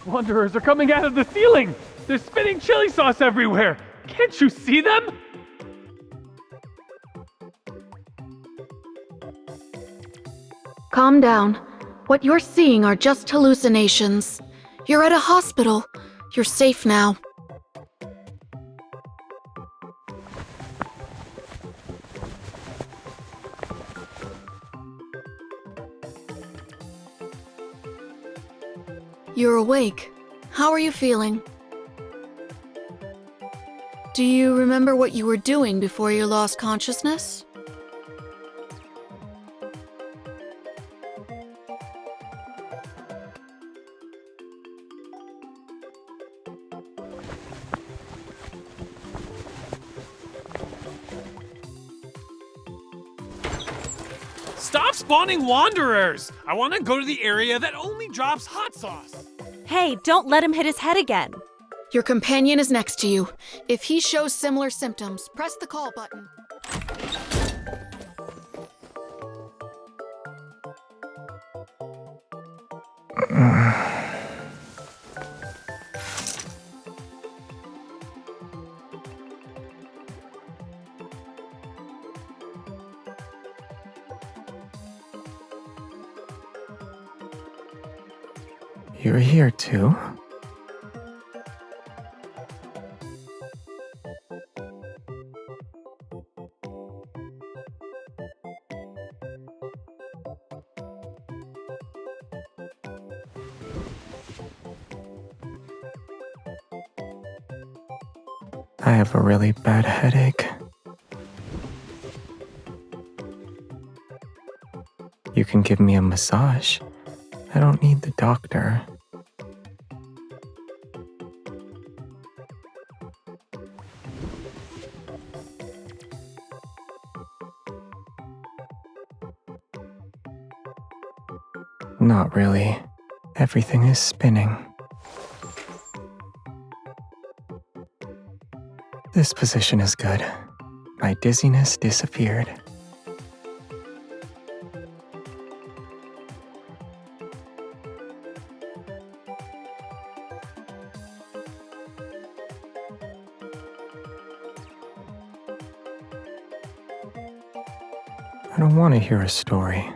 Wanderers are coming out of the ceiling! They're spitting chili sauce everywhere! Can't you see them? Calm down. What you're seeing are just hallucinations. You're at a hospital. You're safe now. You're awake. How are you feeling? Do you remember what you were doing before you lost consciousness? Stop spawning wanderers! I want to go to the area that only drops hot sauce. Hey, don't let him hit his head again. Your companion is next to you. If he shows similar symptoms, press the call button. You're here too? I have a really bad headache. You can give me a massage. I don't need the doctor. Not really. Everything is spinning. This position is good. My dizziness disappeared. I don't want to hear a story.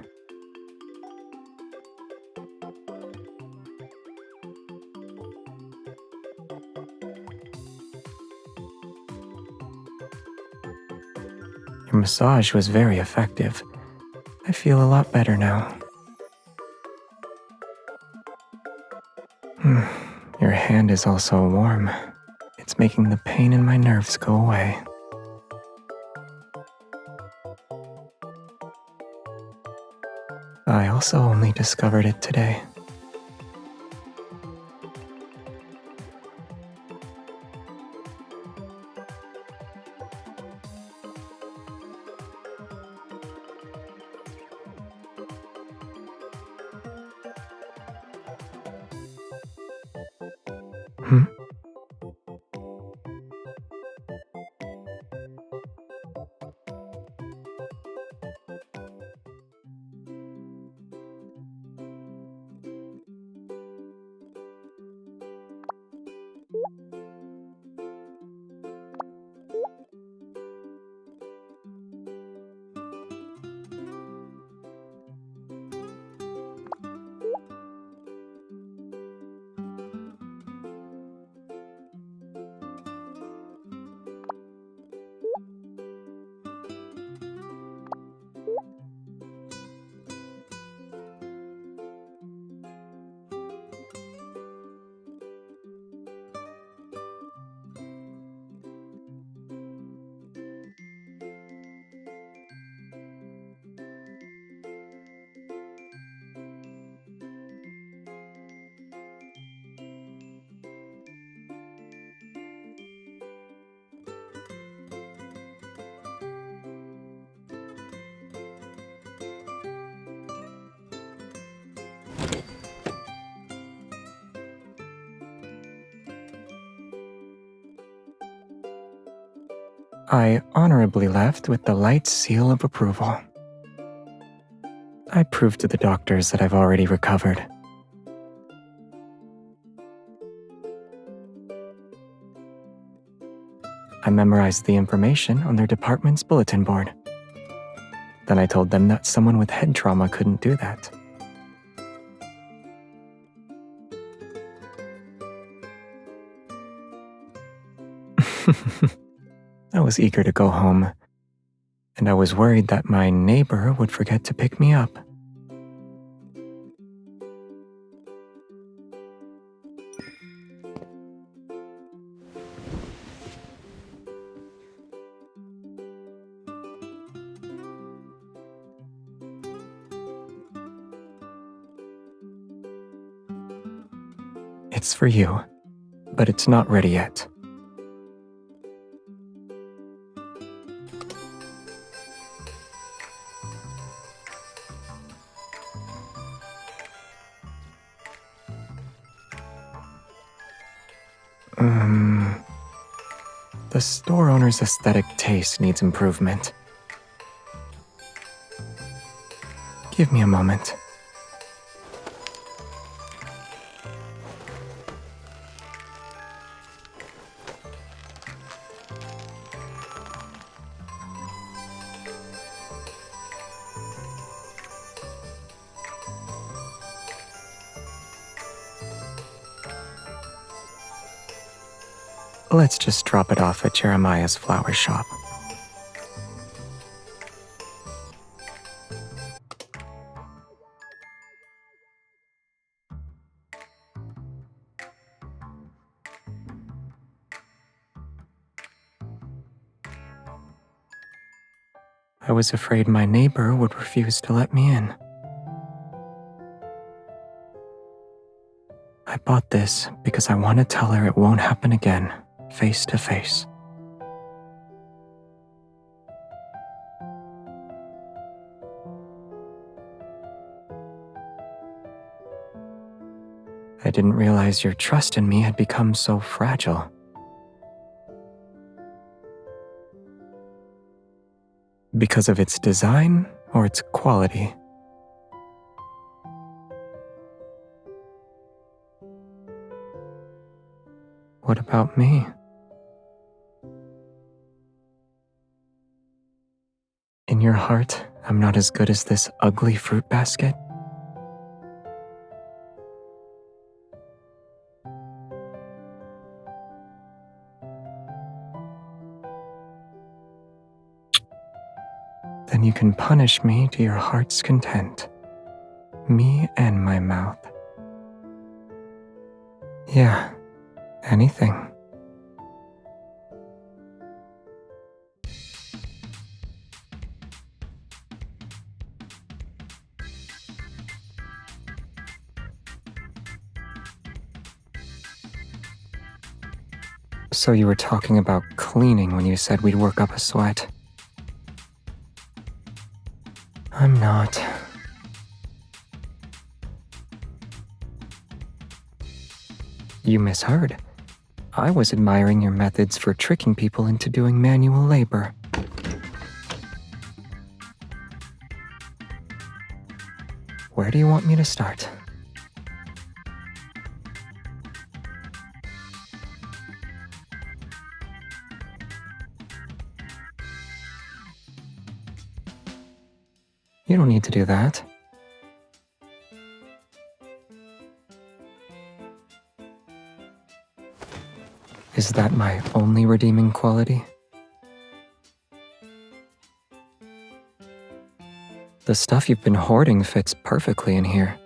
Your massage was very effective. I feel a lot better now. Your hand is also warm. It's making the pain in my nerves go away. I also only discovered it today. I honorably left with the light seal of approval. I proved to the doctors that I've already recovered. I memorized the information on their department's bulletin board. Then I told them that someone with head trauma couldn't do that. I was eager to go home, and I was worried that my neighbor would forget to pick me up. It's for you, but it's not ready yet. The store owner's aesthetic taste needs improvement. Give me a moment. Let's just drop it off at Jeremiah's flower shop. I was afraid my neighbor would refuse to let me in. I bought this because I want to tell her it won't happen again, face to face. I didn't realize your trust in me had become so fragile. Because of its design or its quality? What about me? In your heart, I'm not as good as this ugly fruit basket? Then you can punish me to your heart's content. Me and my mouth. Yeah, anything. So you were talking about cleaning when you said we'd work up a sweat. I'm not. You misheard. I was admiring your methods for tricking people into doing manual labor. Where do you want me to start? You don't need to do that. Is that my only redeeming quality? The stuff you've been hoarding fits perfectly in here.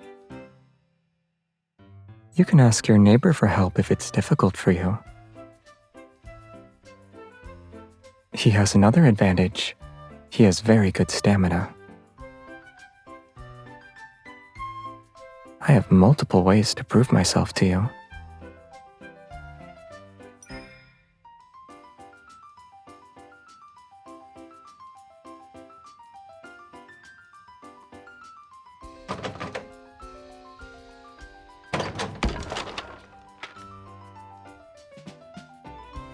You can ask your neighbor for help if it's difficult for you. He has another advantage. He has very good stamina. I have multiple ways to prove myself to you.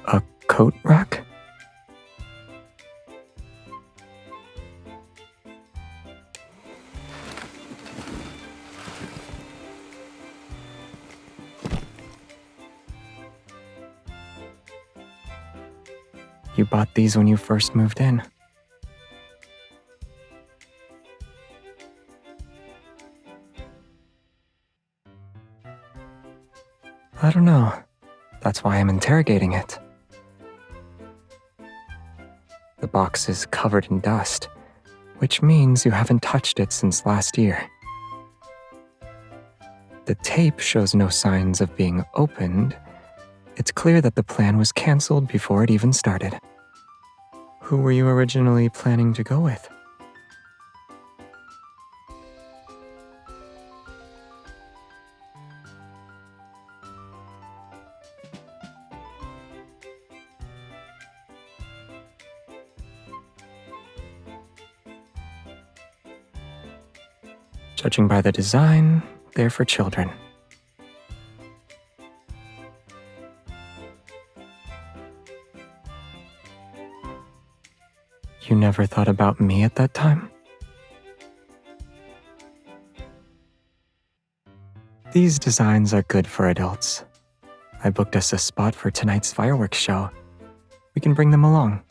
A coat rack? You bought these when you first moved in. I don't know. That's why I'm interrogating it. The box is covered in dust, which means you haven't touched it since last year. The tape shows no signs of being opened. It's clear that the plan was canceled before it even started. Who were you originally planning to go with? Judging by the design, they're for children. You never thought about me at that time? These designs are good for adults. I booked us a spot for tonight's fireworks show. We can bring them along.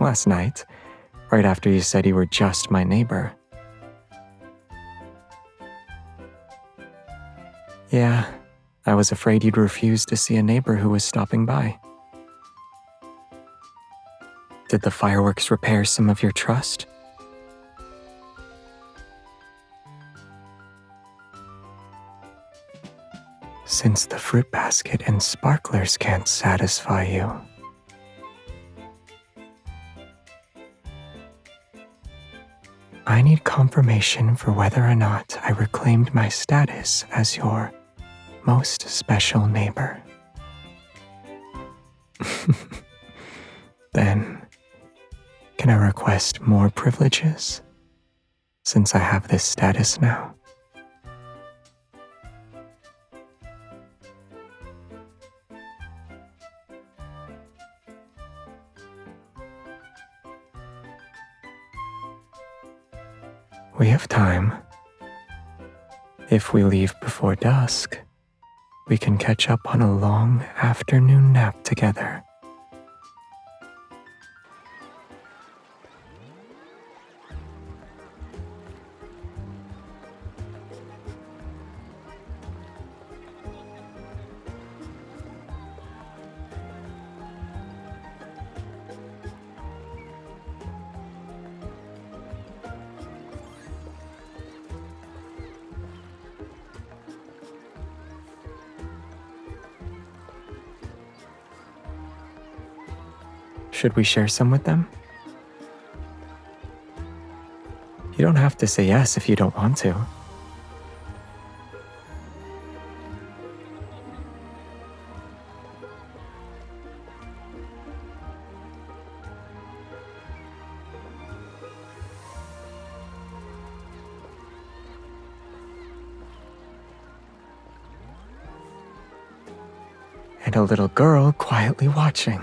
Last night, right after you said you were just my neighbor. Yeah, I was afraid you'd refuse to see a neighbor who was stopping by. Did the fireworks repair some of your trust? Since the fruit basket and sparklers can't satisfy you, I need confirmation for whether or not I reclaimed my status as your most special neighbor. Then, can I request more privileges, since I have this status now? We have time. If we leave before dusk, we can catch up on a long afternoon nap together. Should we share some with them? You don't have to say yes if you don't want to. And a little girl quietly watching.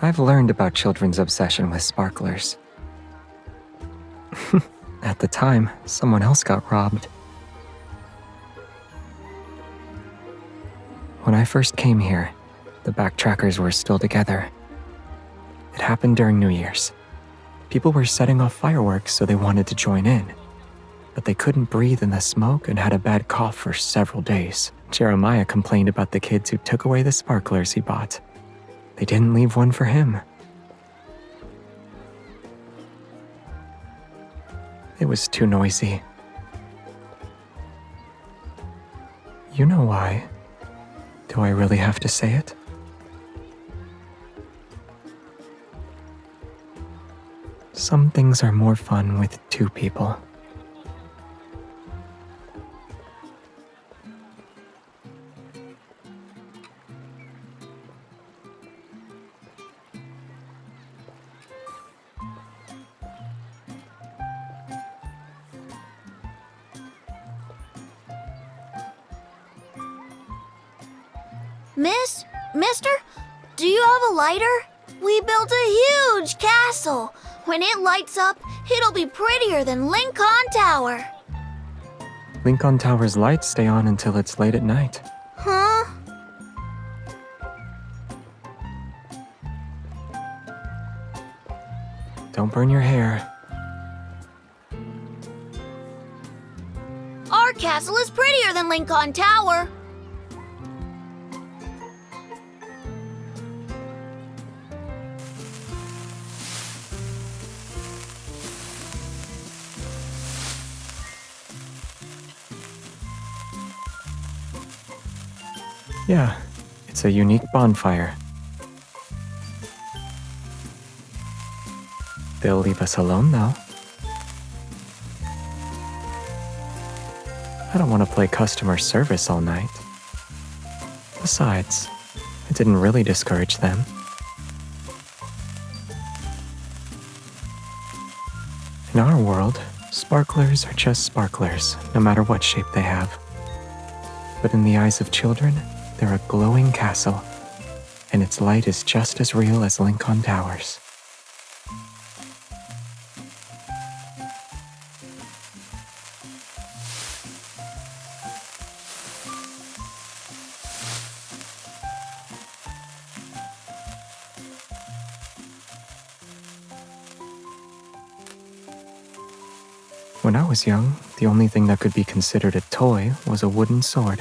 I've learned about children's obsession with sparklers. At the time, someone else got robbed. When I first came here, the backtrackers were still together. It happened during New Year's. People were setting off fireworks, so they wanted to join in. But they couldn't breathe in the smoke and had a bad cough for several days. Jeremiah complained about the kids who took away the sparklers he bought. They didn't leave one for him. It was too noisy. You know why. Do I really have to say it? Some things are more fun with two people. Mister, do you have a lighter? We built a huge castle. When it lights up, it'll be prettier than Lincoln Tower. Lincoln Tower's lights stay on until it's late at night. Huh? Don't burn your hair. Our castle is prettier than Lincoln Tower. Yeah, it's a unique bonfire. They'll leave us alone, though. I don't want to play customer service all night. Besides, it didn't really discourage them. In our world, sparklers are just sparklers, no matter what shape they have. But in the eyes of children, they're a glowing castle, and its light is just as real as Lincoln Towers. When I was young, the only thing that could be considered a toy was a wooden sword.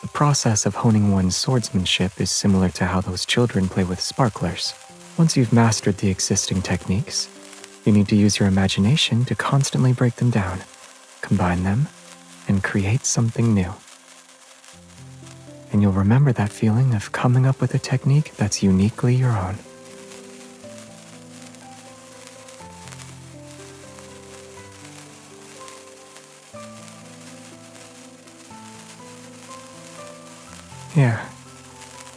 The process of honing one's swordsmanship is similar to how those children play with sparklers. Once you've mastered the existing techniques, you need to use your imagination to constantly break them down, combine them, and create something new. And you'll remember that feeling of coming up with a technique that's uniquely your own. Yeah,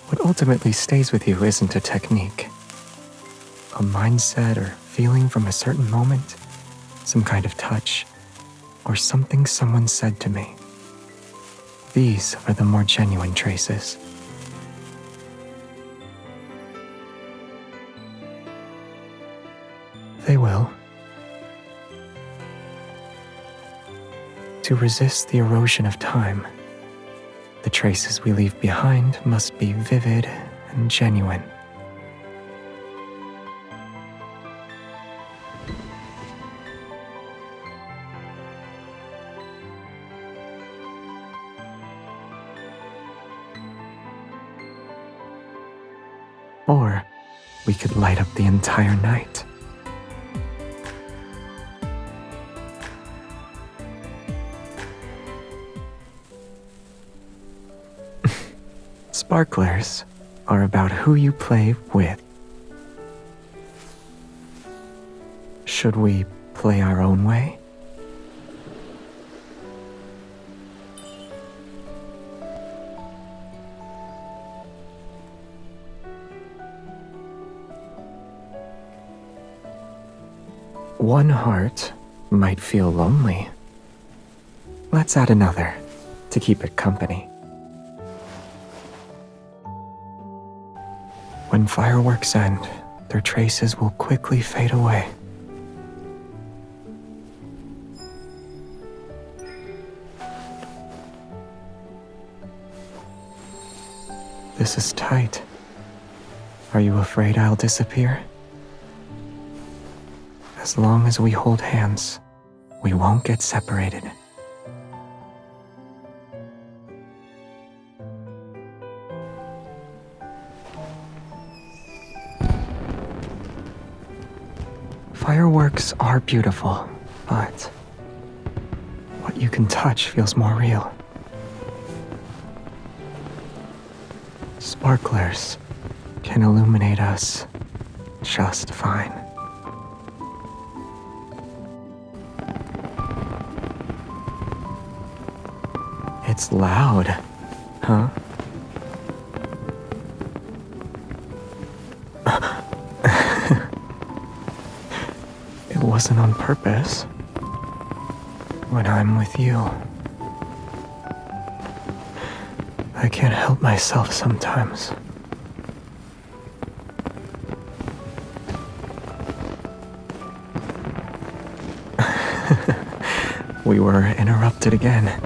what ultimately stays with you isn't a technique. A mindset or feeling from a certain moment, some kind of touch, or something someone said to me. These are the more genuine traces. They will. To resist the erosion of time, the traces we leave behind must be vivid and genuine. Or we could light up the entire night. Sparklers are about who you play with. Should we play our own way? One heart might feel lonely. Let's add another to keep it company. When fireworks end, their traces will quickly fade away. This is tight. Are you afraid I'll disappear? As long as we hold hands, we won't get separated. Fireworks are beautiful, but what you can touch feels more real. Sparklers can illuminate us just fine. It's loud, huh? It wasn't on purpose. When I'm with you, I can't help myself sometimes. We were interrupted again,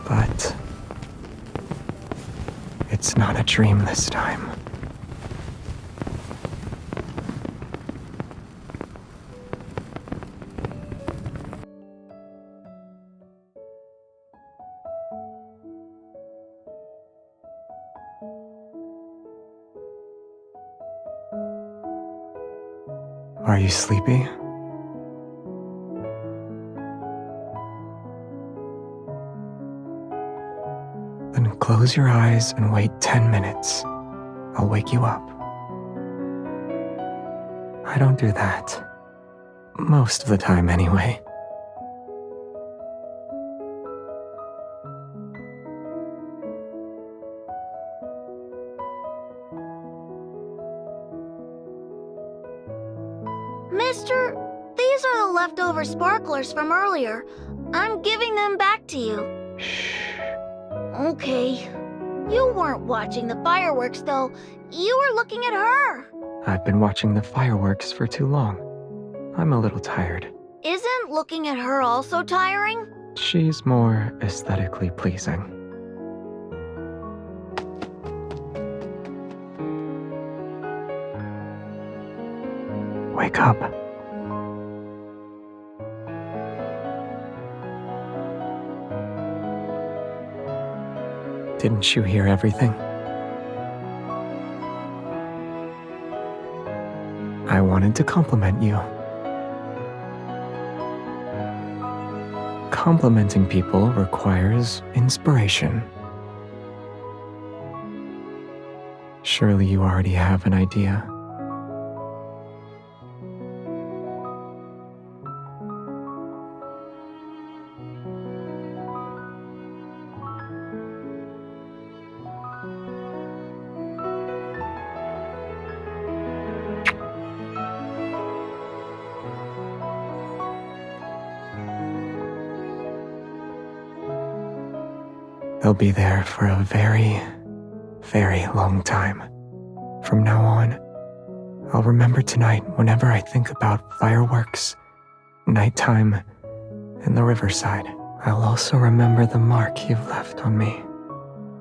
but it's not a dream this time. Are you sleepy? Then close your eyes and wait 10 minutes. I'll wake you up. I don't do that. Most of the time, anyway. Mister, these are the leftover sparklers from earlier. I'm giving them back to you. Shh. Okay. You weren't watching the fireworks, though. You were looking at her. I've been watching the fireworks for too long. I'm a little tired. Isn't looking at her also tiring? She's more aesthetically pleasing. Wake up. Didn't you hear everything? I wanted to compliment you. Complimenting people requires inspiration. Surely you already have an idea. They'll be there for a very, very long time. From now on, I'll remember tonight whenever I think about fireworks, nighttime, and the riverside. I'll also remember the mark you've left on me.